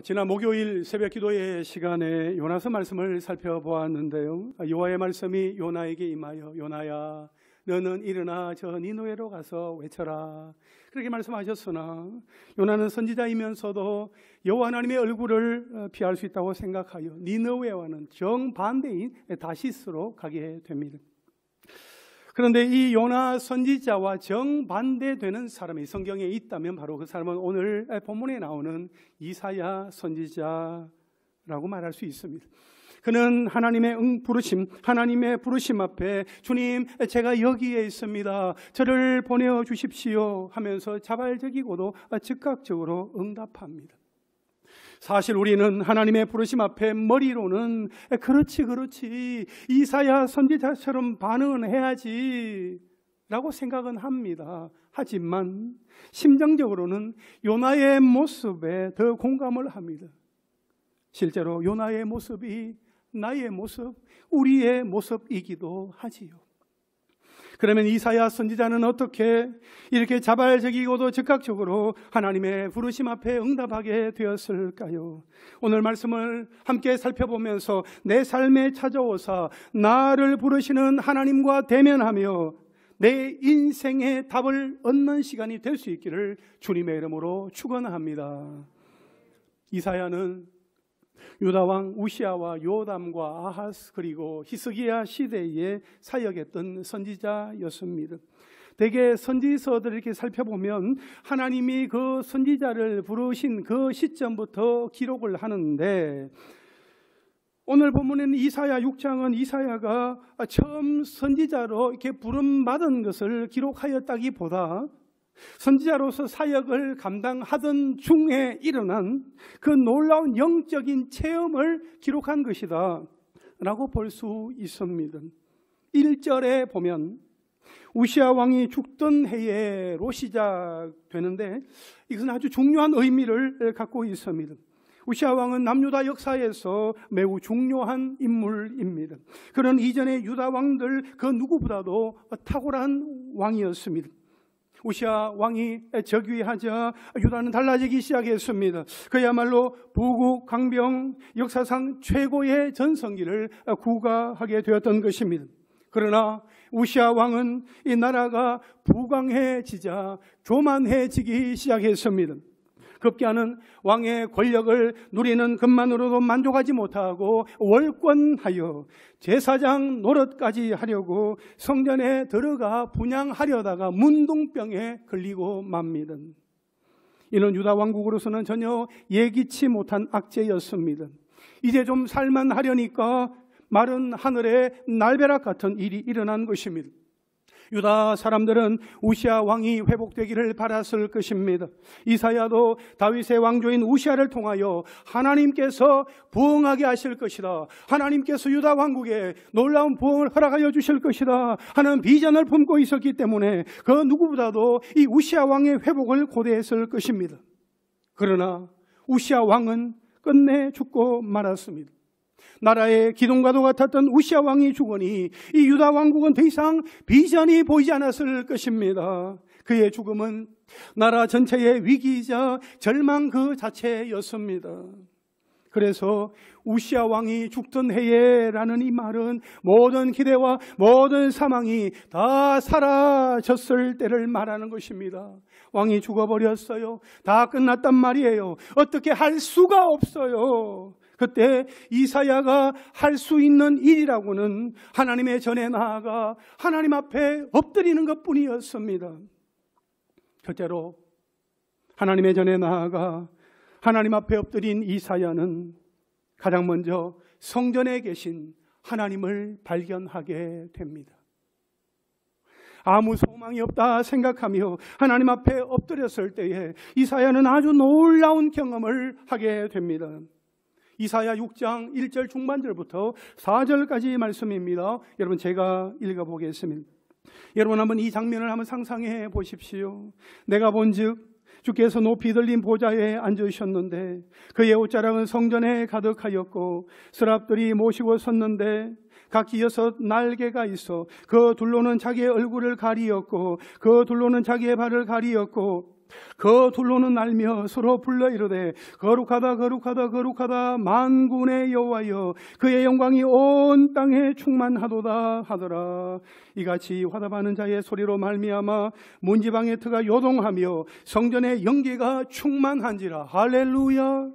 지난 목요일 새벽 기도의 시간에 요나서 말씀을 살펴보았는데요. 여호와의 말씀이 요나에게 임하여 요나야 너는 일어나 저 니느웨로 가서 외쳐라 그렇게 말씀하셨으나 요나는 선지자이면서도 여호와 하나님의 얼굴을 피할 수 있다고 생각하여 니느웨와는 정반대인 다시스로 가게 됩니다. 그런데 이 요나 선지자와 정반대되는 사람이 성경에 있다면 바로 그 사람은 오늘 본문에 나오는 이사야 선지자라고 말할 수 있습니다. 그는 하나님의 부르심 앞에 주님 제가 여기에 있습니다. 저를 보내어 주십시오 하면서 자발적이고도 즉각적으로 응답합니다. 사실 우리는 하나님의 부르심 앞에 머리로는 그렇지 이사야 선지자처럼 반응은 해야지 라고 생각은 합니다. 하지만 심정적으로는 요나의 모습에 더 공감을 합니다. 실제로 요나의 모습이 나의 모습, 우리의 모습이기도 하지요. 그러면 이사야 선지자는 어떻게 이렇게 자발적이고도 즉각적으로 하나님의 부르심 앞에 응답하게 되었을까요? 오늘 말씀을 함께 살펴보면서 내 삶에 찾아오사 나를 부르시는 하나님과 대면하며 내 인생의 답을 얻는 시간이 될 수 있기를 주님의 이름으로 축원합니다. 이사야는 유다왕 우시아와 요담과 아하스 그리고 히스기야 시대에 사역했던 선지자였습니다. 대개 선지서들을 이렇게 살펴보면 하나님이 그 선지자를 부르신 그 시점부터 기록을 하는데 오늘 본문에는 이사야 6장은 이사야가 처음 선지자로 이렇게 부름받은 것을 기록하였다기보다 선지자로서 사역을 감당하던 중에 일어난 그 놀라운 영적인 체험을 기록한 것이다 라고 볼 수 있습니다. 1절에 보면 우시아 왕이 죽던 해로 시작되는데 이것은 아주 중요한 의미를 갖고 있습니다. 우시아 왕은 남유다 역사에서 매우 중요한 인물입니다. 그런 이전의 유다 왕들 그 누구보다도 탁월한 왕이었습니다. 우시아 왕이 즉위하자 유다는 달라지기 시작했습니다. 그야말로 부국 강병 역사상 최고의 전성기를 구가하게 되었던 것입니다. 그러나 우시아 왕은 이 나라가 부강해지자 교만해지기 시작했습니다. 급기야는 왕의 권력을 누리는 것만으로도 만족하지 못하고 월권하여 제사장 노릇까지 하려고 성전에 들어가 분향하려다가 문둥병에 걸리고 맙니다. 이는 유다 왕국으로서는 전혀 예기치 못한 악재였습니다. 이제 좀 살만하려니까 마른 하늘에 날벼락 같은 일이 일어난 것입니다. 유다 사람들은 우시아 왕이 회복되기를 바랐을 것입니다. 이사야도 다윗의 왕조인 우시아를 통하여 하나님께서 부흥하게 하실 것이다, 하나님께서 유다 왕국에 놀라운 부흥을 허락하여 주실 것이다 하는 비전을 품고 있었기 때문에 그 누구보다도 이 우시아 왕의 회복을 고대했을 것입니다. 그러나 우시아 왕은 끝내 죽고 말았습니다. 나라의 기둥과도 같았던 우시아 왕이 죽으니 이 유다 왕국은 더 이상 비전이 보이지 않았을 것입니다. 그의 죽음은 나라 전체의 위기이자 절망 그 자체였습니다. 그래서 우시아 왕이 죽던 해에라는 이 말은 모든 기대와 모든 사망이 다 사라졌을 때를 말하는 것입니다. 왕이 죽어버렸어요. 다 끝났단 말이에요. 어떻게 할 수가 없어요. 그때 이사야가 할 수 있는 일이라고는 하나님의 전에 나아가 하나님 앞에 엎드리는 것뿐이었습니다. 첫째로 하나님의 전에 나아가 하나님 앞에 엎드린 이사야는 가장 먼저 성전에 계신 하나님을 발견하게 됩니다. 아무 소망이 없다 생각하며 하나님 앞에 엎드렸을 때에 이사야는 아주 놀라운 경험을 하게 됩니다. 이사야 6장 1절 중반절부터 4절까지 말씀입니다. 여러분 제가 읽어보겠습니다. 여러분 한번 이 장면을 한번 상상해 보십시오. 내가 본즉 주께서 높이 들린 보좌에 앉으셨는데 그의 옷자락은 성전에 가득하였고 서랍들이 모시고 섰는데 각기 6 날개가 있어 그 둘로는 자기의 얼굴을 가리었고 그 둘로는 자기의 발을 가리었고 그 둘로는 날며 서로 불러 이르되 거룩하다 거룩하다 거룩하다 만군의 여호와여 그의 영광이 온 땅에 충만하도다 하더라. 이같이 화답하는 자의 소리로 말미암아 문지방의 터가 요동하며 성전의 연기가 충만한지라. 할렐루야.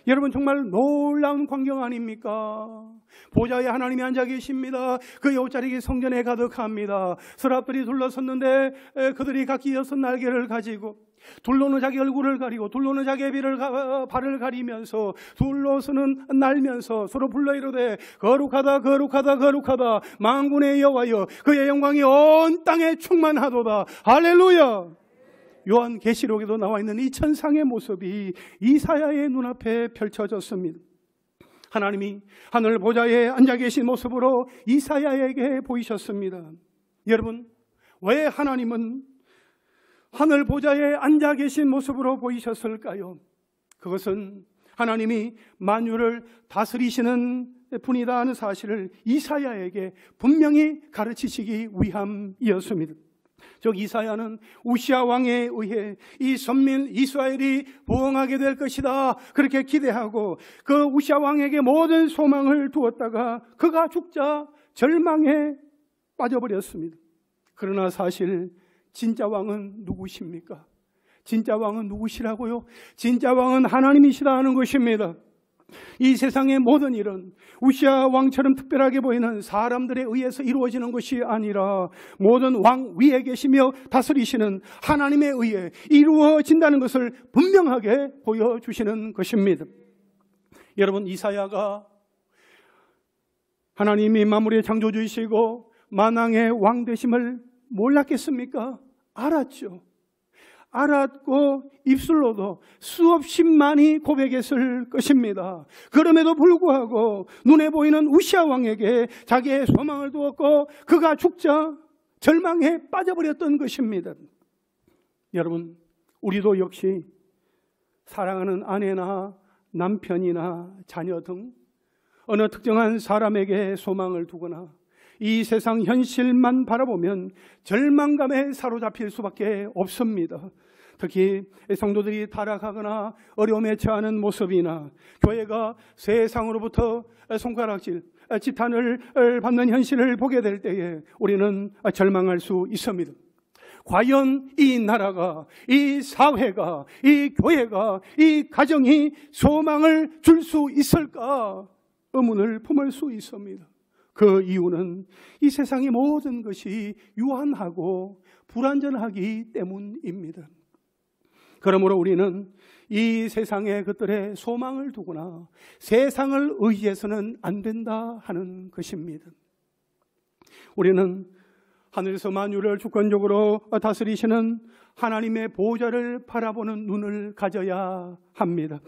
여러분, 정말 놀라운 광경 아닙니까? 보좌에 하나님이 앉아 계십니다. 그의 옷자락이 성전에 가득합니다. 서랍들이 둘러섰는데 그들이 각기 6날개를 가지고 둘로는 자기 얼굴을 가리고 둘로는 자기의 발을 가리면서 둘로서는 날면서 서로 불러 이르되 거룩하다 거룩하다 거룩하다 만군의 여호와여 그의 영광이 온 땅에 충만하도다. 할렐루야. 요한계시록에도 나와 있는 이 천상의 모습이 이사야의 눈앞에 펼쳐졌습니다. 하나님이 하늘 보좌에 앉아 계신 모습으로 이사야에게 보이셨습니다. 여러분, 왜 하나님은 하늘 보좌에 앉아 계신 모습으로 보이셨을까요? 그것은 하나님이 만유를 다스리시는 분이다 하는 사실을 이사야에게 분명히 가르치시기 위함이었습니다. 즉 이사야는 우시아 왕에 의해 이 선민 이스라엘이 부흥하게 될 것이다 그렇게 기대하고 그 우시아 왕에게 모든 소망을 두었다가 그가 죽자 절망에 빠져버렸습니다. 그러나 사실 진짜 왕은 누구십니까? 진짜 왕은 누구시라고요? 진짜 왕은 하나님이시다 하는 것입니다. 이 세상의 모든 일은 우시아 왕처럼 특별하게 보이는 사람들에 의해서 이루어지는 것이 아니라 모든 왕 위에 계시며 다스리시는 하나님에 의해 이루어진다는 것을 분명하게 보여주시는 것입니다. 여러분, 이사야가 하나님이 만물의 창조주이시고 만왕의 왕 되심을 몰랐겠습니까? 알았죠. 알았고 입술로도 수없이 많이 고백했을 것입니다. 그럼에도 불구하고 눈에 보이는 우시아 왕에게 자기의 소망을 두었고 그가 죽자 절망에 빠져버렸던 것입니다. 여러분, 우리도 역시 사랑하는 아내나 남편이나 자녀 등 어느 특정한 사람에게 소망을 두거나 이 세상 현실만 바라보면 절망감에 사로잡힐 수밖에 없습니다. 특히 성도들이 타락하거나 어려움에 처하는 모습이나 교회가 세상으로부터 손가락질, 지탄을 받는 현실을 보게 될 때에 우리는 절망할 수 있습니다. 과연 이 나라가, 이 사회가, 이 교회가, 이 가정이 소망을 줄 수 있을까 의문을 품을 수 있습니다. 그 이유는 이 세상의 모든 것이 유한하고 불완전하기 때문입니다. 그러므로 우리는 이 세상의 것들에 소망을 두거나 세상을 의지해서는 안 된다 하는 것입니다. 우리는 하늘에서 만유를 주권적으로 다스리시는 하나님의 보좌를 바라보는 눈을 가져야 합니다.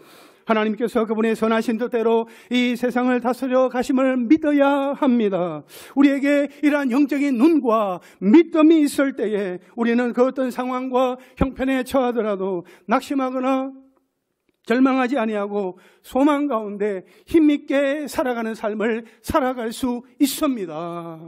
하나님께서 그분의 선하신 뜻대로 이 세상을 다스려 가심을 믿어야 합니다. 우리에게 이러한 영적인 눈과 믿음이 있을 때에 우리는 그 어떤 상황과 형편에 처하더라도 낙심하거나 절망하지 아니하고 소망 가운데 힘있게 살아가는 삶을 살아갈 수 있습니다.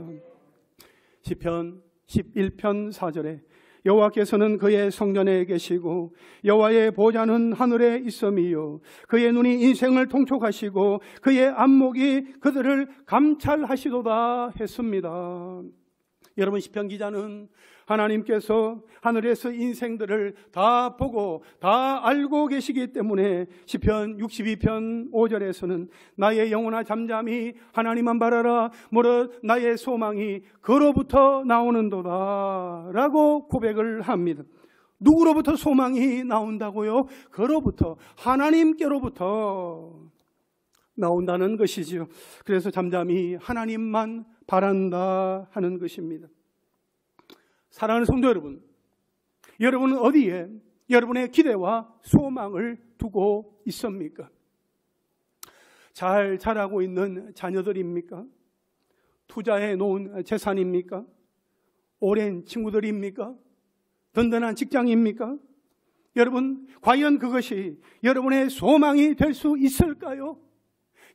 시편 11편 4절에 여호와께서는 그의 성전에 계시고 여호와의 보좌는 하늘에 있음이요 그의 눈이 인생을 통촉하시고 그의 안목이 그들을 감찰하시도다 했습니다. 여러분, 시편 기자는 하나님께서 하늘에서 인생들을 다 보고 다 알고 계시기 때문에 시편 62편 5절에서는 나의 영혼아 잠잠히 하나님만 바라라 무릇 나의 소망이 그로부터 나오는도다 라고 고백을 합니다. 누구로부터 소망이 나온다고요? 그로부터, 하나님께로부터 나온다는 것이죠. 그래서 잠잠히 하나님만 바란다 하는 것입니다. 사랑하는 성도 여러분, 여러분은 어디에 여러분의 기대와 소망을 두고 있습니까? 잘 자라고 있는 자녀들입니까? 투자해 놓은 재산입니까? 오랜 친구들입니까? 든든한 직장입니까? 여러분, 과연 그것이 여러분의 소망이 될 수 있을까요?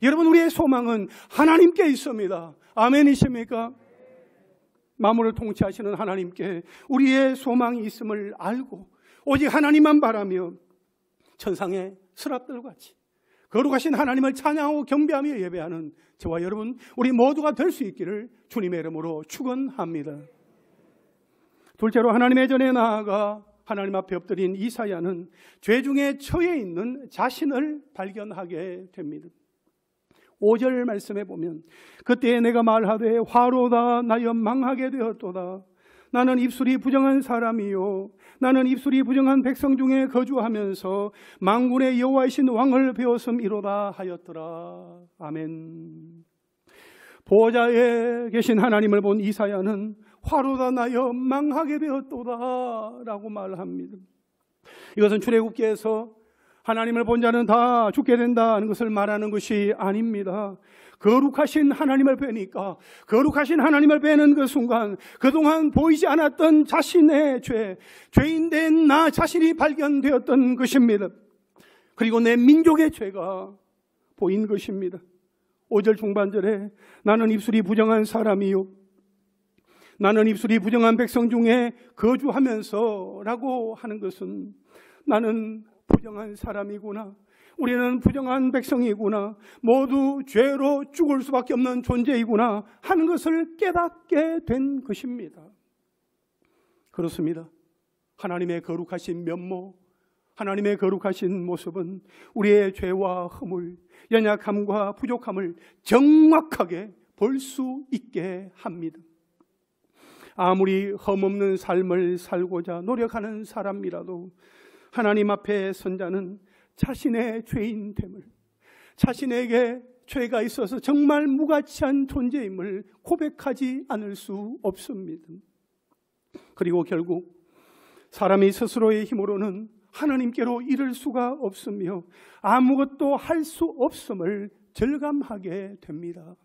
여러분, 우리의 소망은 하나님께 있습니다. 아멘이십니까? 만물을 통치하시는 하나님께 우리의 소망이 있음을 알고 오직 하나님만 바라며 천상의 스랍들같이 거룩하신 하나님을 찬양하고 경배하며 예배하는 저와 여러분, 우리 모두가 될 수 있기를 주님의 이름으로 축원합니다. 둘째로 하나님의 전에 나아가 하나님 앞에 엎드린 이사야는 죄 중에 처해 있는 자신을 발견하게 됩니다. 5절 말씀에 보면 그때에 내가 말하되 화로다 나여 망하게 되었도다. 나는 입술이 부정한 사람이요 나는 입술이 부정한 백성 중에 거주하면서 만군의 여호와이신 왕을 배웠음이로다 하였더라. 아멘. 보좌에 계신 하나님을 본 이사야는 화로다 나여 망하게 되었도다 라고 말합니다. 이것은 출애굽기에서 하나님을 본 자는 다 죽게 된다는 것을 말하는 것이 아닙니다. 거룩하신 하나님을 뵈니까 거룩하신 하나님을 뵈는 그 순간 그동안 보이지 않았던 자신의 죄인 된 나 자신이 발견되었던 것입니다. 그리고 내 민족의 죄가 보인 것입니다. 5절 중반절에 나는 입술이 부정한 사람이요 나는 입술이 부정한 백성 중에 거주하면서 라고 하는 것은 나는 부정한 사람이구나, 우리는 부정한 백성이구나, 모두 죄로 죽을 수밖에 없는 존재이구나 하는 것을 깨닫게 된 것입니다. 그렇습니다. 하나님의 거룩하신 면모, 하나님의 거룩하신 모습은 우리의 죄와 허물, 연약함과 부족함을 정확하게 볼 수 있게 합니다. 아무리 흠없는 삶을 살고자 노력하는 사람이라도 하나님 앞에 선 자는 자신의 죄인됨을, 자신에게 죄가 있어서 정말 무가치한 존재임을 고백하지 않을 수 없습니다. 그리고 결국 사람이 스스로의 힘으로는 하나님께로 이를 수가 없으며 아무것도 할 수 없음을 절감하게 됩니다.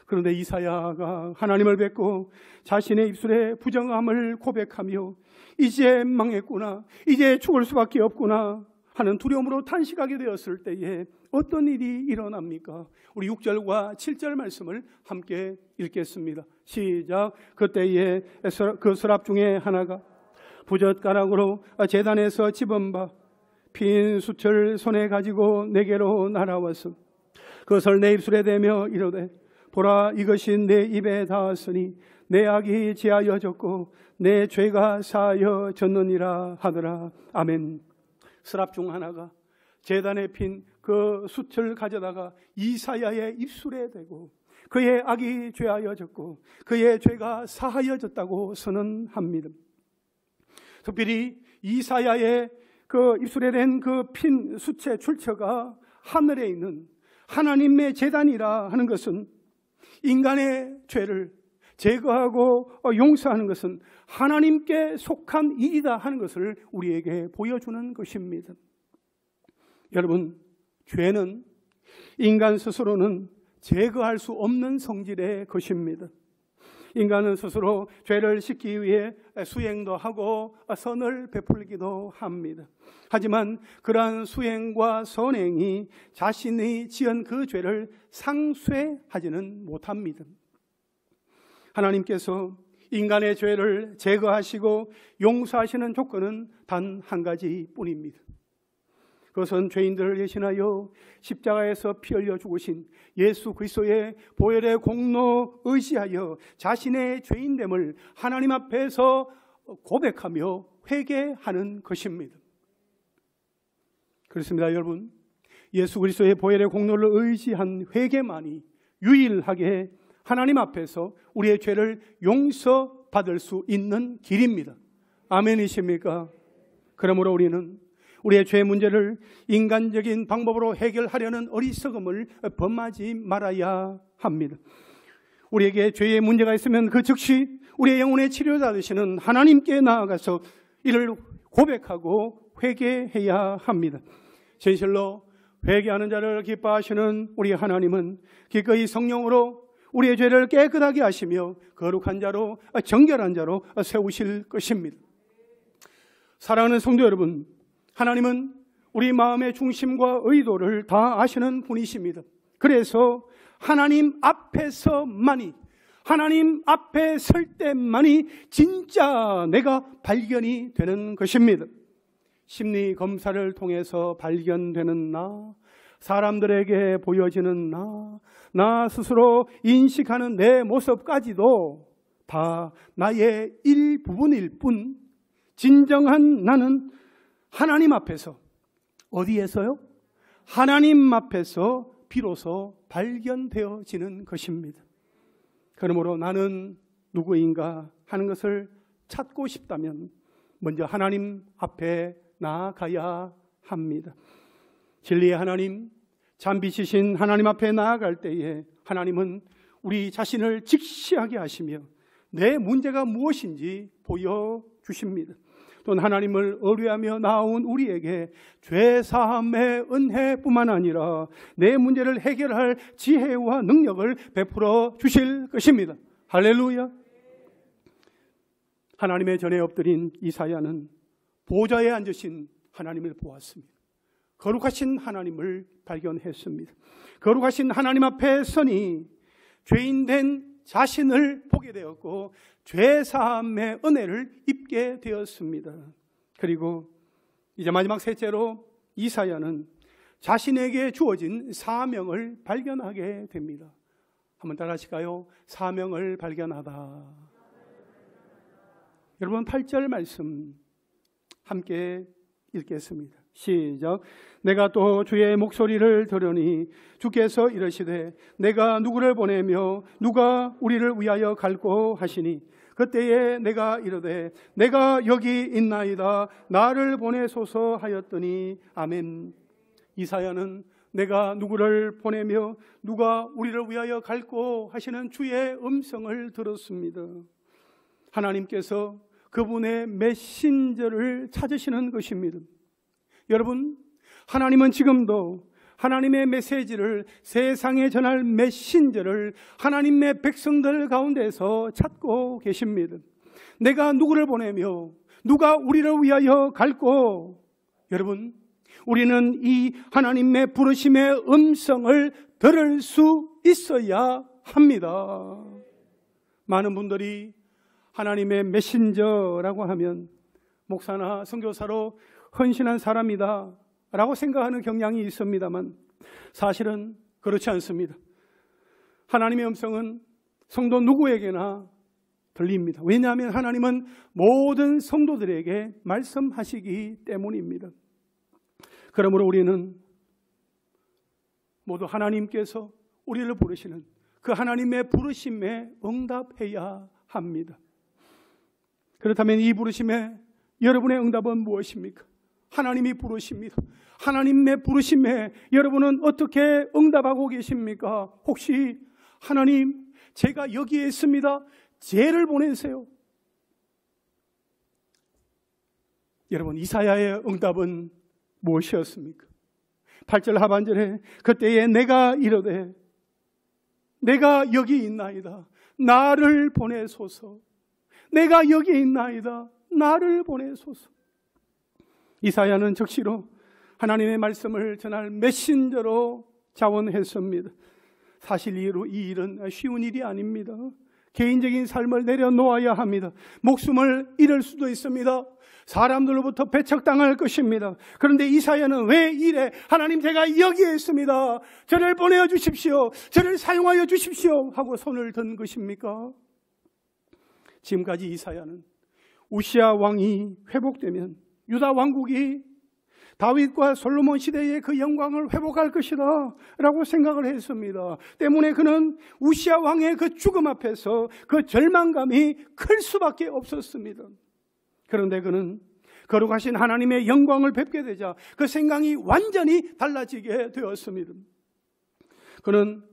그런데 이사야가 하나님을 뵙고 자신의 입술에 부정함을 고백하며 이제 망했구나, 이제 죽을 수밖에 없구나 하는 두려움으로 탄식하게 되었을 때에 어떤 일이 일어납니까? 우리 6절과 7절 말씀을 함께 읽겠습니다. 시작. 그때에 그 서랍 중에 하나가 부젓가락으로 제단에서 집은 바 핀 숯을 손에 가지고 내게로 날아와서 그것을 내 입술에 대며 이르되 보라, 이것이 내 입에 닿았으니 내 악이 제하여졌고 내 죄가 사하여졌느니라 하더라. 아멘. 서랍 중 하나가 제단에 핀 그 숯을 가져다가 이사야의 입술에 대고 그의 악이 죄하여졌고 그의 죄가 사하여졌다고 선언합니다. 특별히 이사야의 그 입술에 댄 그 핀 숯의 출처가 하늘에 있는 하나님의 제단이라 하는 것은 인간의 죄를 제거하고 용서하는 것은 하나님께 속한 일이다 하는 것을 우리에게 보여주는 것입니다. 여러분, 죄는 인간 스스로는 제거할 수 없는 성질의 것입니다. 인간은 스스로 죄를 씻기 위해 수행도 하고 선을 베풀기도 합니다. 하지만 그러한 수행과 선행이 자신이 지은 그 죄를 상쇄하지는 못합니다. 하나님께서 인간의 죄를 제거하시고 용서하시는 조건은 단 한 가지뿐입니다. 그것은 죄인들을 대신하여 십자가에서 피 흘려 죽으신 예수 그리스도의 보혈의 공로 의지하여 자신의 죄인됨을 하나님 앞에서 고백하며 회개하는 것입니다. 그렇습니다, 여러분. 예수 그리스도의 보혈의 공로를 의지한 회개만이 유일하게 하나님 앞에서 우리의 죄를 용서받을 수 있는 길입니다. 아멘이십니까? 그러므로 우리는 우리의 죄 문제를 인간적인 방법으로 해결하려는 어리석음을 범하지 말아야 합니다. 우리에게 죄의 문제가 있으면 그 즉시 우리의 영혼의 치료자 되시는 하나님께 나아가서 이를 고백하고 회개해야 합니다. 진실로 회개하는 자를 기뻐하시는 우리 하나님은 기꺼이 성령으로 우리의 죄를 깨끗하게 하시며 거룩한 자로, 정결한 자로 세우실 것입니다. 사랑하는 성도 여러분, 하나님은 우리 마음의 중심과 의도를 다 아시는 분이십니다. 그래서 하나님 앞에서만이 하나님 앞에 설 때만이 진짜 내가 발견이 되는 것입니다. 심리 검사를 통해서 발견되는 나, 사람들에게 보여지는 나 스스로 인식하는 내 모습까지도 다 나의 일부분일 뿐, 진정한 나는 하나님 앞에서, 어디에서요? 하나님 앞에서 비로소 발견되어지는 것입니다. 그러므로 나는 누구인가 하는 것을 찾고 싶다면 먼저 하나님 앞에 나아가야 합니다. 진리의 하나님, 참빛이신 하나님 앞에 나아갈 때에 하나님은 우리 자신을 직시하게 하시며 내 문제가 무엇인지 보여주십니다. 또는 하나님을 의뢰하며 나온 우리에게 죄사함의 은혜뿐만 아니라 내 문제를 해결할 지혜와 능력을 베풀어 주실 것입니다. 할렐루야. 하나님의 전에 엎드린 이사야는 보좌에 앉으신 하나님을 보았습니다. 거룩하신 하나님을 발견했습니다. 거룩하신 하나님 앞에 서니 죄인된 자신을 보게 되었고 죄사함의 은혜를 입게 되었습니다. 그리고 이제 마지막 셋째로 이사야는 자신에게 주어진 사명을 발견하게 됩니다. 한번 따라 하실까요? 사명을 발견하다. 여러분 8절 말씀 함께 읽겠습니다. 시작. 내가 또 주의 목소리를 들으니 주께서 이르시되 내가 누구를 보내며 누가 우리를 위하여 갈고 하시니 그때에 내가 이르되 내가 여기 있나이다 나를 보내소서 하였더니 아멘. 이사야는 내가 누구를 보내며 누가 우리를 위하여 갈고 하시는 주의 음성을 들었습니다. 하나님께서 그분의 메신저를 찾으시는 것입니다. 여러분, 하나님은 지금도 하나님의 메시지를, 세상에 전할 메신저를 하나님의 백성들 가운데서 찾고 계십니다. 내가 누구를 보내며 누가 우리를 위하여 갈고, 여러분, 우리는 이 하나님의 부르심의 음성을 들을 수 있어야 합니다. 많은 분들이 하나님의 메신저라고 하면 목사나 선교사로 헌신한 사람이다 라고 생각하는 경향이 있습니다만 사실은 그렇지 않습니다. 하나님의 음성은 성도 누구에게나 들립니다. 왜냐하면 하나님은 모든 성도들에게 말씀하시기 때문입니다. 그러므로 우리는 모두 하나님께서 우리를 부르시는 그 하나님의 부르심에 응답해야 합니다. 그렇다면 이 부르심에 여러분의 응답은 무엇입니까? 하나님이 부르십니다. 하나님의 부르심에 여러분은 어떻게 응답하고 계십니까? 혹시 하나님, 제가 여기에 있습니다. 쟤를 보내세요. 여러분, 이사야의 응답은 무엇이었습니까? 8절 하반절에 그때에 내가 이르되 내가 여기 있나이다. 나를 보내소서. 내가 여기 있나이다. 나를 보내소서. 이사야는 즉시로 하나님의 말씀을 전할 메신저로 자원했습니다. 사실 이 일은 쉬운 일이 아닙니다. 개인적인 삶을 내려놓아야 합니다. 목숨을 잃을 수도 있습니다. 사람들로부터 배척당할 것입니다. 그런데 이사야는 왜 이래? 하나님, 제가 여기에 있습니다. 저를 보내어 주십시오. 저를 사용하여 주십시오 하고 손을 든 것입니까? 지금까지 이사야는 우시아 왕이 회복되면 유다 왕국이 다윗과 솔로몬 시대의 그 영광을 회복할 것이다 라고 생각을 했습니다. 때문에 그는 우시아 왕의 그 죽음 앞에서 그 절망감이 클 수밖에 없었습니다. 그런데 그는 거룩하신 하나님의 영광을 뵙게 되자 그 생각이 완전히 달라지게 되었습니다. 그는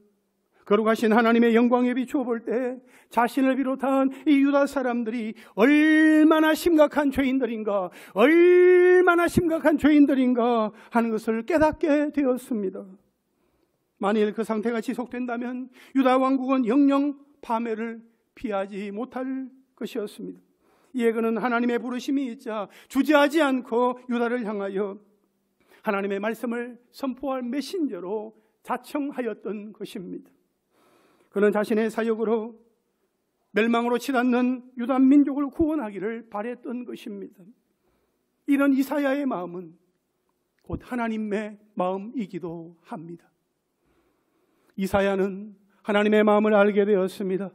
거룩하신 하나님의 영광에 비추어 볼 때 자신을 비롯한 이 유다 사람들이 얼마나 심각한 죄인들인가, 얼마나 심각한 죄인들인가 하는 것을 깨닫게 되었습니다. 만일 그 상태가 지속된다면 유다 왕국은 영영 파멸을 피하지 못할 것이었습니다. 이에 그는 하나님의 부르심이 있자 주저하지 않고 유다를 향하여 하나님의 말씀을 선포할 메신저로 자청하였던 것입니다. 그는 자신의 사역으로 멸망으로 치닫는 유다 민족을 구원하기를 바랬던 것입니다. 이런 이사야의 마음은 곧 하나님의 마음이기도 합니다. 이사야는 하나님의 마음을 알게 되었습니다.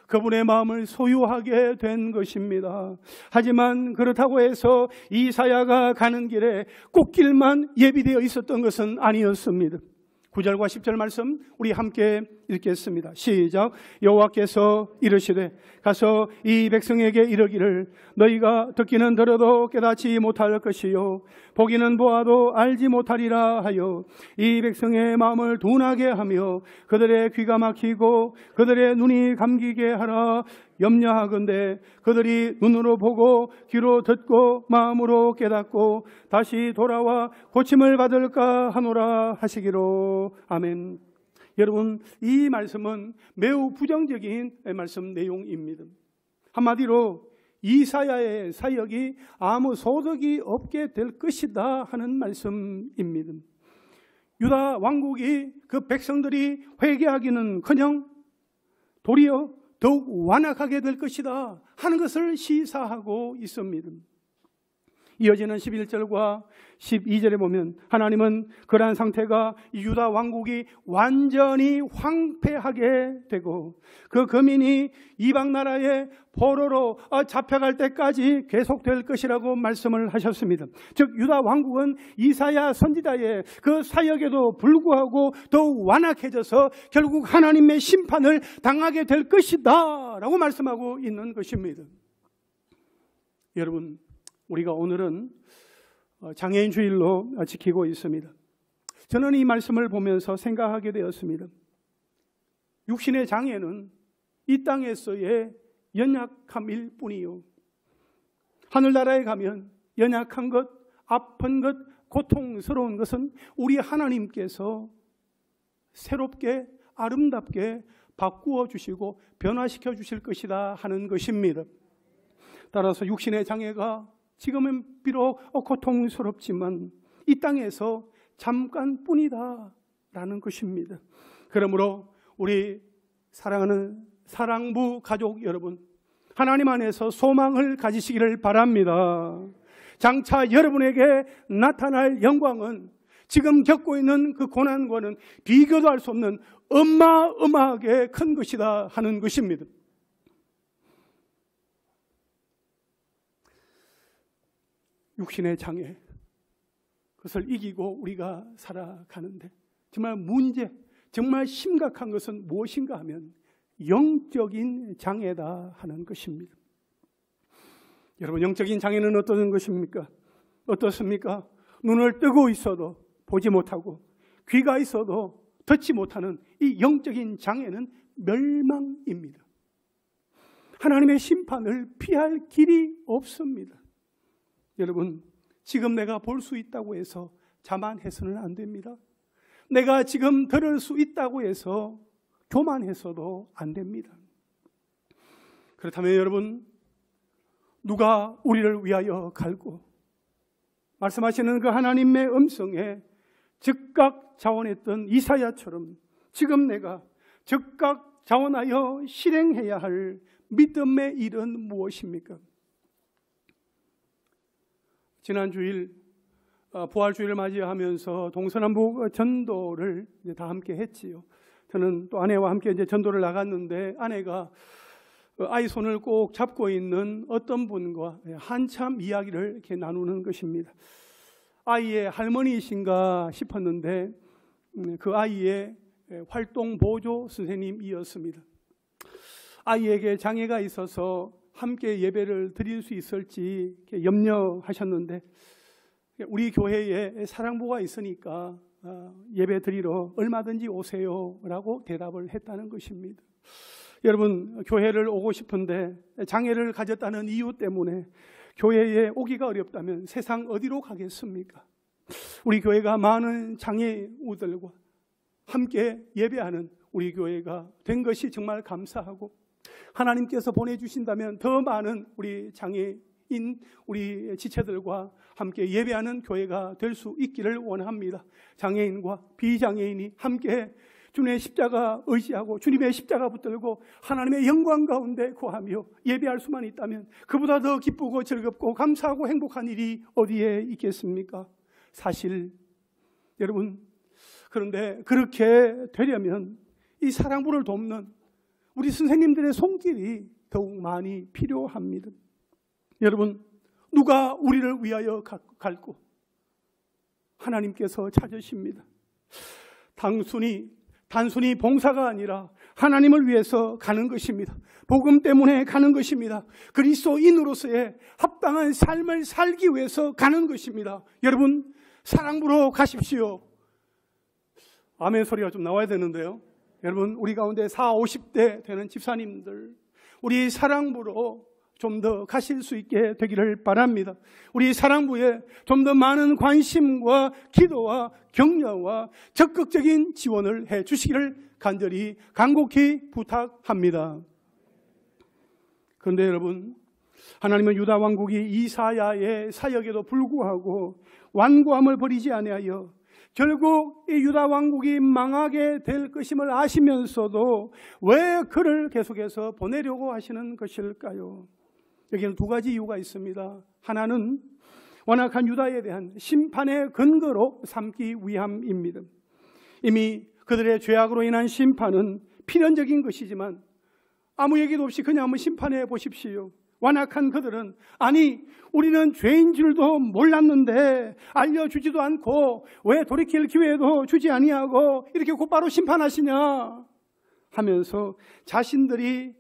그분의 마음을 소유하게 된 것입니다. 하지만 그렇다고 해서 이사야가 가는 길에 꽃길만 예비되어 있었던 것은 아니었습니다. 9절과 10절 말씀 우리 함께 읽겠습니다. 시작. 여호와께서 이르시되 가서 이 백성에게 이르기를 너희가 듣기는 들어도 깨닫지 못할 것이요 보기는 보아도 알지 못하리라 하여 이 백성의 마음을 둔하게 하며 그들의 귀가 막히고 그들의 눈이 감기게 하라. 염려하건대 그들이 눈으로 보고 귀로 듣고 마음으로 깨닫고 다시 돌아와 고침을 받을까 하노라 하시기로. 아멘. 여러분, 이 말씀은 매우 부정적인 말씀 내용입니다. 한마디로 이사야의 사역이 아무 소득이 없게 될 것이다 하는 말씀입니다. 유다 왕국이 그 백성들이 회개하기는커녕 도리어 더욱 완악하게 될 것이다 하는 것을 시사하고 있습니다. 이어지는 11절과 12절에 보면 하나님은 그러한 상태가 유다 왕국이 완전히 황폐하게 되고 그 거민이 이방 나라의 포로로 잡혀갈 때까지 계속될 것이라고 말씀을 하셨습니다. 즉 유다 왕국은 이사야 선지자의 그 사역에도 불구하고 더욱 완악해져서 결국 하나님의 심판을 당하게 될 것이다 라고 말씀하고 있는 것입니다. 여러분, 우리가 오늘은 장애인 주일로 지키고 있습니다. 저는 이 말씀을 보면서 생각하게 되었습니다. 육신의 장애는 이 땅에서의 연약함일 뿐이요 하늘나라에 가면 연약한 것, 아픈 것, 고통스러운 것은 우리 하나님께서 새롭게 아름답게 바꾸어 주시고 변화시켜 주실 것이다 하는 것입니다. 따라서 육신의 장애가 지금은 비록 고통스럽지만 이 땅에서 잠깐뿐이다 라는 것입니다. 그러므로 우리 사랑하는 사랑부 가족 여러분, 하나님 안에서 소망을 가지시기를 바랍니다. 장차 여러분에게 나타날 영광은 지금 겪고 있는 그 고난과는 비교도 할 수 없는 어마어마하게 큰 것이다 하는 것입니다. 육신의 장애, 그것을 이기고 우리가 살아가는데 정말 문제, 정말 심각한 것은 무엇인가 하면 영적인 장애다 하는 것입니다. 여러분, 영적인 장애는 어떤 것입니까? 어떻습니까? 눈을 뜨고 있어도 보지 못하고 귀가 있어도 듣지 못하는 이 영적인 장애는 멸망입니다. 하나님의 심판을 피할 길이 없습니다. 여러분, 지금 내가 볼 수 있다고 해서 자만해서는 안 됩니다. 내가 지금 들을 수 있다고 해서 교만해서도 안 됩니다. 그렇다면 여러분, 누가 우리를 위하여 갈고 말씀하시는 그 하나님의 음성에 즉각 자원했던 이사야처럼 지금 내가 즉각 자원하여 실행해야 할 믿음의 일은 무엇입니까? 지난 주일 부활주일을 맞이하면서 동서남북 전도를 다 함께 했지요. 저는 또 아내와 함께 이제 전도를 나갔는데 아내가 아이 손을 꼭 잡고 있는 어떤 분과 한참 이야기를 이렇게 나누는 것입니다. 아이의 할머니이신가 싶었는데 그 아이의 활동 보조 선생님이었습니다. 아이에게 장애가 있어서 함께 예배를 드릴 수 있을지 염려하셨는데 우리 교회에 사랑부가 있으니까 예배 드리러 얼마든지 오세요 라고 대답을 했다는 것입니다. 여러분, 교회를 오고 싶은데 장애를 가졌다는 이유 때문에 교회에 오기가 어렵다면 세상 어디로 가겠습니까? 우리 교회가 많은 장애우들과 함께 예배하는 우리 교회가 된 것이 정말 감사하고, 하나님께서 보내주신다면 더 많은 우리 장애인, 우리 지체들과 함께 예배하는 교회가 될 수 있기를 원합니다. 장애인과 비장애인이 함께 주님의 십자가 의지하고 주님의 십자가 붙들고 하나님의 영광 가운데 거하며 예배할 수만 있다면 그보다 더 기쁘고 즐겁고 감사하고 행복한 일이 어디에 있겠습니까? 사실 여러분, 그런데 그렇게 되려면 이 사랑부를 돕는 우리 선생님들의 손길이 더욱 많이 필요합니다. 여러분, 누가 우리를 위하여 갈고? 하나님께서 찾으십니다. 단순히 봉사가 아니라 하나님을 위해서 가는 것입니다. 복음 때문에 가는 것입니다. 그리스도인으로서의 합당한 삶을 살기 위해서 가는 것입니다. 여러분, 사랑부로 가십시오. 아멘 소리가 좀 나와야 되는데요. 여러분, 우리 가운데 40, 50대 되는 집사님들, 우리 사랑부로 좀 더 가실 수 있게 되기를 바랍니다. 우리 사랑부에 좀 더 많은 관심과 기도와 격려와 적극적인 지원을 해 주시기를 간절히 간곡히 부탁합니다. 그런데 여러분, 하나님은 유다 왕국이 이사야의 사역에도 불구하고 완고함을 버리지 아니하여 결국 이 유다 왕국이 망하게 될 것임을 아시면서도 왜 그를 계속해서 보내려고 하시는 것일까요? 여기는 두 가지 이유가 있습니다. 하나는 완악한 유다에 대한 심판의 근거로 삼기 위함입니다. 이미 그들의 죄악으로 인한 심판은 필연적인 것이지만 아무 얘기도 없이 그냥 한번 심판해 보십시오. 완악한 그들은 아니 우리는 죄인 줄도 몰랐는데 알려주지도 않고 왜 돌이킬 기회도 주지 아니하고 이렇게 곧바로 심판하시냐 하면서 자신들이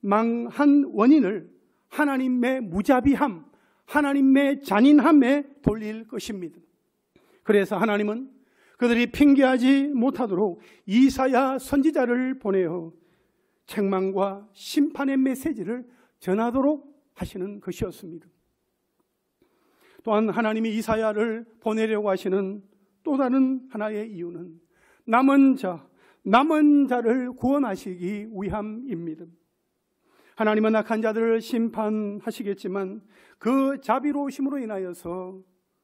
망한 원인을 하나님의 무자비함, 하나님의 잔인함에 돌릴 것입니다. 그래서 하나님은 그들이 핑계하지 못하도록 이사야 선지자를 보내어 책망과 심판의 메시지를 전하도록 하시는 것이었습니다. 또한 하나님이 이사야를 보내려고 하시는 또 다른 하나의 이유는 남은 자를 구원하시기 위함입니다. 하나님은 악한 자들을 심판하시겠지만 그 자비로우심으로 인하여서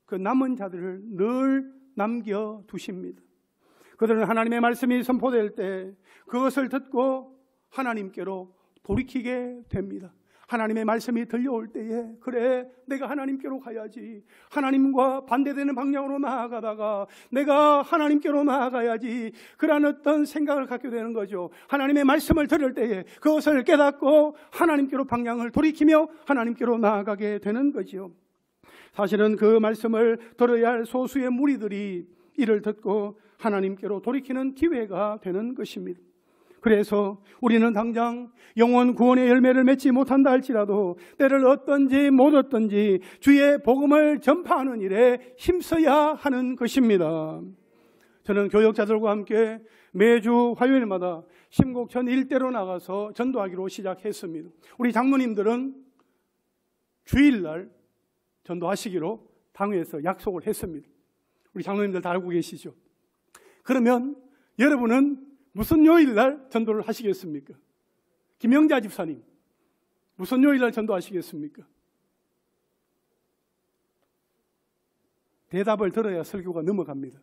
그 남은 자들을 늘 남겨두십니다. 그들은 하나님의 말씀이 선포될 때 그것을 듣고 하나님께로 돌이키게 됩니다. 하나님의 말씀이 들려올 때에 그래 내가 하나님께로 가야지, 하나님과 반대되는 방향으로 나아가다가 내가 하나님께로 나아가야지, 그런 어떤 생각을 갖게 되는 거죠. 하나님의 말씀을 들을 때에 그것을 깨닫고 하나님께로 방향을 돌이키며 하나님께로 나아가게 되는 거죠. 사실은 그 말씀을 들어야 할 소수의 무리들이 이를 듣고 하나님께로 돌이키는 기회가 되는 것입니다. 그래서 우리는 당장 영원 구원의 열매를 맺지 못한다 할지라도 때를 얻든지 못 얻든지 주의 복음을 전파하는 일에 힘써야 하는 것입니다. 저는 교역자들과 함께 매주 화요일마다 심곡천 일대로 나가서 전도하기로 시작했습니다. 우리 장로님들은 주일날 전도하시기로 당회에서 약속을 했습니다. 우리 장로님들 다 알고 계시죠? 그러면 여러분은 무슨 요일날 전도를 하시겠습니까? 김영자 집사님, 무슨 요일날 전도하시겠습니까? 대답을 들어야 설교가 넘어갑니다.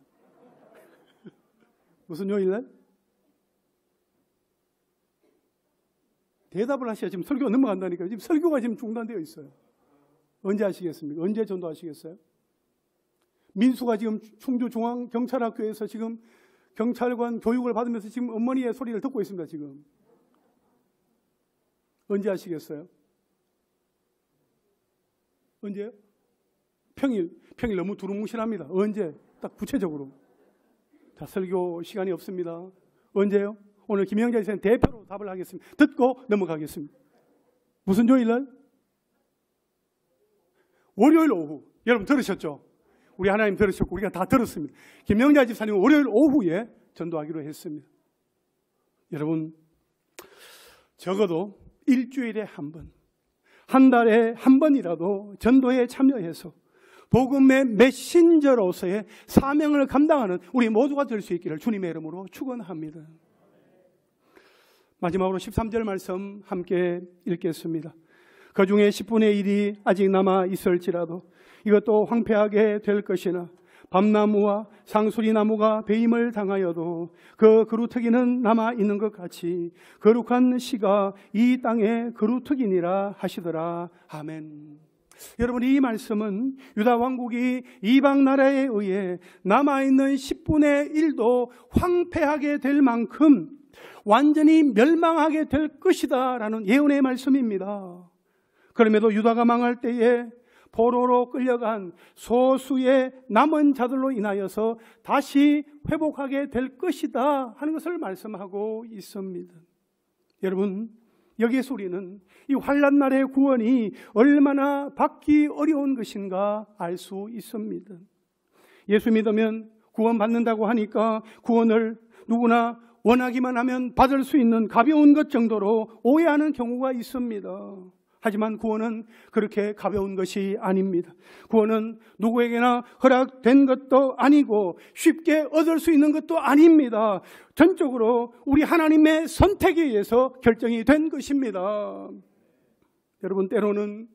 무슨 요일날? 대답을 하셔야 지금 설교가 넘어간다니까요. 지금 설교가 지금 중단되어 있어요. 언제 하시겠습니까? 언제 전도하시겠어요? 민수가 지금 충주중앙경찰학교에서 지금 경찰관 교육을 받으면서 지금 어머니의 소리를 듣고 있습니다. 지금 언제 하시겠어요? 언제요? 평일 너무 두루뭉실합니다. 언제? 딱 구체적으로. 자, 설교 시간이 없습니다. 언제요? 오늘 김영자 선생님 대표로 답을 하겠습니다. 듣고 넘어가겠습니다. 무슨 요일날? 월요일 오후. 여러분 들으셨죠? 우리 하나님 들으셨고 우리가 다 들었습니다. 김영자 집사님은 월요일 오후에 전도하기로 했습니다. 여러분, 적어도 일주일에 한 번, 한 달에 한 번이라도 전도에 참여해서 복음의 메신저로서의 사명을 감당하는 우리 모두가 될 수 있기를 주님의 이름으로 축원합니다. 마지막으로 13절 말씀 함께 읽겠습니다. 그 중에 10분의 1이 아직 남아 있을지라도 이것도 황폐하게 될 것이나 밤나무와 상수리나무가 배임을 당하여도 그 그루터기는 남아있는 것 같이 거룩한 씨가 이 땅의 그루터기니라 하시더라. 아멘. 여러분, 이 말씀은 유다 왕국이 이방 나라에 의해 남아있는 10분의 1도 황폐하게 될 만큼 완전히 멸망하게 될 것이다 라는 예언의 말씀입니다. 그럼에도 유다가 망할 때에 포로로 끌려간 소수의 남은 자들로 인하여서 다시 회복하게 될 것이다 하는 것을 말씀하고 있습니다. 여러분, 여기에서 우리는 이 환난 날의 구원이 얼마나 받기 어려운 것인가 알 수 있습니다. 예수 믿으면 구원받는다고 하니까 구원을 누구나 원하기만 하면 받을 수 있는 가벼운 것 정도로 오해하는 경우가 있습니다. 하지만 구원은 그렇게 가벼운 것이 아닙니다. 구원은 누구에게나 허락된 것도 아니고 쉽게 얻을 수 있는 것도 아닙니다. 전적으로 우리 하나님의 선택에 의해서 결정이 된 것입니다. 여러분, 때로는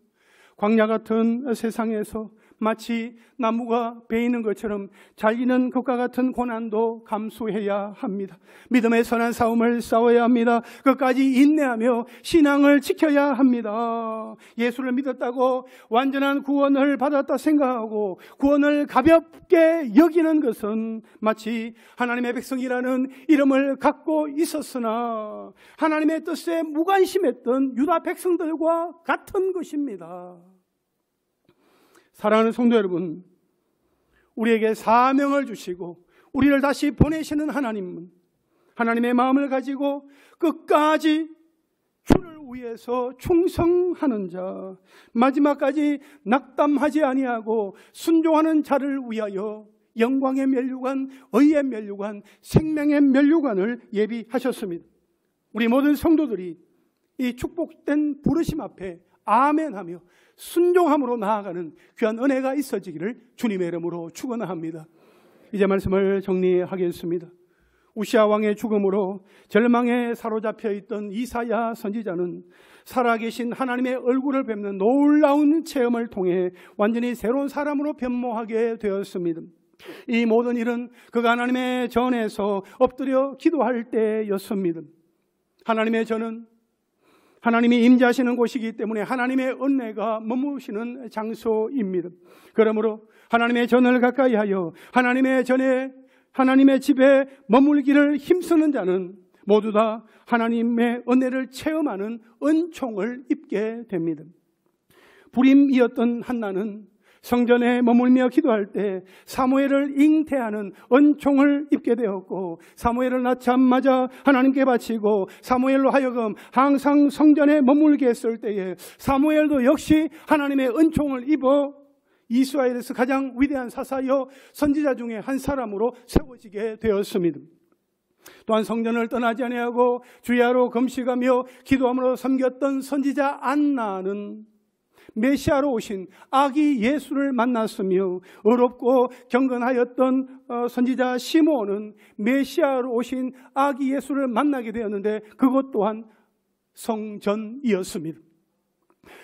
광야 같은 세상에서 마치 나무가 베이는 것처럼 잘리는 것과 같은 고난도 감수해야 합니다. 믿음의 선한 싸움을 싸워야 합니다. 끝까지 인내하며 신앙을 지켜야 합니다. 예수를 믿었다고 완전한 구원을 받았다 생각하고 구원을 가볍게 여기는 것은 마치 하나님의 백성이라는 이름을 갖고 있었으나 하나님의 뜻에 무관심했던 유다 백성들과 같은 것입니다. 사랑하는 성도 여러분, 우리에게 사명을 주시고 우리를 다시 보내시는 하나님은 하나님의 마음을 가지고 끝까지 주를 위해서 충성하는 자, 마지막까지 낙담하지 아니하고 순종하는 자를 위하여 영광의 면류관, 의의 면류관, 생명의 면류관을 예비하셨습니다. 우리 모든 성도들이 이 축복된 부르심 앞에 아멘하며 순종함으로 나아가는 귀한 은혜가 있어지기를 주님의 이름으로 축원합니다. 이제 말씀을 정리하겠습니다. 우시아 왕의 죽음으로 절망에 사로잡혀 있던 이사야 선지자는 살아계신 하나님의 얼굴을 뵙는 놀라운 체험을 통해 완전히 새로운 사람으로 변모하게 되었습니다. 이 모든 일은 그가 하나님의 전에서 엎드려 기도할 때였습니다. 하나님의 전은 하나님이 임재하시는 곳이기 때문에 하나님의 은혜가 머무시는 장소입니다. 그러므로 하나님의 전을 가까이 하여 하나님의 전에 하나님의 집에 머물기를 힘쓰는 자는 모두 다 하나님의 은혜를 체험하는 은총을 입게 됩니다. 불임이었던 한나는 성전에 머물며 기도할 때 사무엘을 잉태하는 은총을 입게 되었고, 사무엘을 낳자마자 하나님께 바치고 사무엘로 하여금 항상 성전에 머물게 했을 때에 사무엘도 역시 하나님의 은총을 입어 이스라엘에서 가장 위대한 사사여 선지자 중에 한 사람으로 세워지게 되었습니다. 또한 성전을 떠나지 아니하고 주야로 금식하며 기도함으로 섬겼던 선지자 안나는 메시아로 오신 아기 예수를 만났으며, 어렵고 경건하였던 선지자 시므온은 메시아로 오신 아기 예수를 만나게 되었는데 그것 또한 성전이었습니다.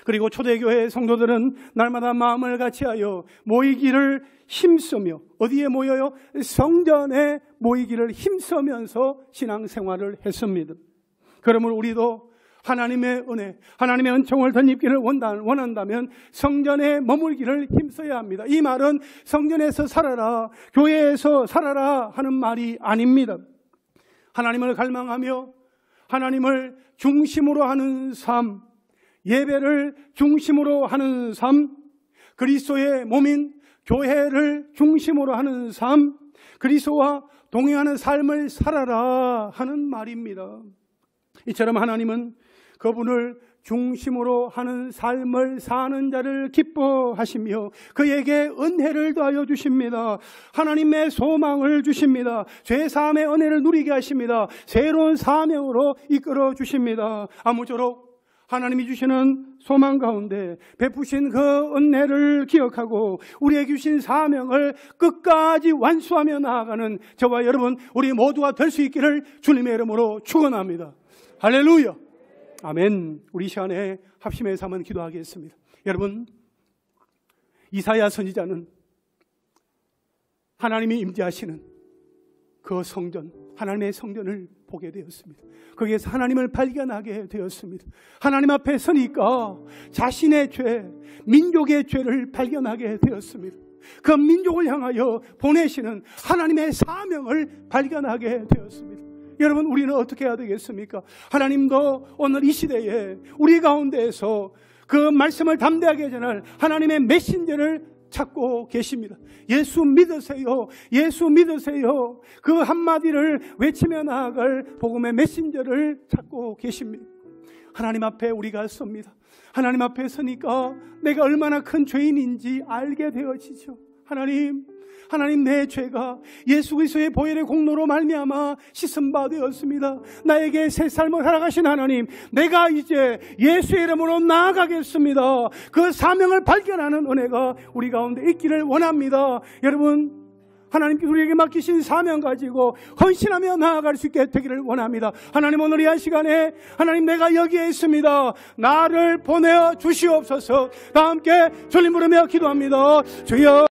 그리고 초대교회 성도들은 날마다 마음을 같이하여 모이기를 힘쓰며, 어디에 모여요? 성전에 모이기를 힘쓰면서 신앙생활을 했습니다. 그러므로 우리도 하나님의 은혜, 하나님의 은총을 덧입기를 원한다면 성전에 머물기를 힘써야 합니다. 이 말은 성전에서 살아라, 교회에서 살아라 하는 말이 아닙니다. 하나님을 갈망하며 하나님을 중심으로 하는 삶, 예배를 중심으로 하는 삶, 그리스도의 몸인 교회를 중심으로 하는 삶, 그리스도와 동행하는 삶을 살아라 하는 말입니다. 이처럼 하나님은 그분을 중심으로 하는 삶을 사는 자를 기뻐하시며 그에게 은혜를 더하여 주십니다. 하나님의 소망을 주십니다. 죄사함의 은혜를 누리게 하십니다. 새로운 사명으로 이끌어 주십니다. 아무쪼록 하나님이 주시는 소망 가운데 베푸신 그 은혜를 기억하고 우리에게 주신 사명을 끝까지 완수하며 나아가는 저와 여러분, 우리 모두가 될 수 있기를 주님의 이름으로 축원합니다. 할렐루야. 아멘. 우리 시간에 합심의 삶은 기도하겠습니다. 여러분, 이사야 선지자는 하나님이 임재하시는 그 성전, 하나님의 성전을 보게 되었습니다. 거기에서 하나님을 발견하게 되었습니다. 하나님 앞에 서니까 자신의 죄, 민족의 죄를 발견하게 되었습니다. 그 민족을 향하여 보내시는 하나님의 사명을 발견하게 되었습니다. 여러분, 우리는 어떻게 해야 되겠습니까? 하나님도 오늘 이 시대에 우리 가운데에서 그 말씀을 담대하게 전할 하나님의 메신저를 찾고 계십니다. 예수 믿으세요. 예수 믿으세요. 그 한마디를 외치며 나아갈 복음의 메신저를 찾고 계십니다. 하나님 앞에 우리가 섭니다. 하나님 앞에 서니까 내가 얼마나 큰 죄인인지 알게 되어지죠. 하나님 내 죄가 예수 그리스도의 보혈의 공로로 말미암아 씻음 바 되었습니다. 나에게 새 삶을 살아가신 하나님, 내가 이제 예수의 이름으로 나아가겠습니다. 그 사명을 발견하는 은혜가 우리 가운데 있기를 원합니다. 여러분, 하나님께서 우리에게 맡기신 사명 가지고 헌신하며 나아갈 수 있게 되기를 원합니다. 하나님, 오늘 이 시간에 하나님, 내가 여기에 있습니다. 나를 보내어 주시옵소서. 다 함께 주님 부르며 기도합니다. 주여.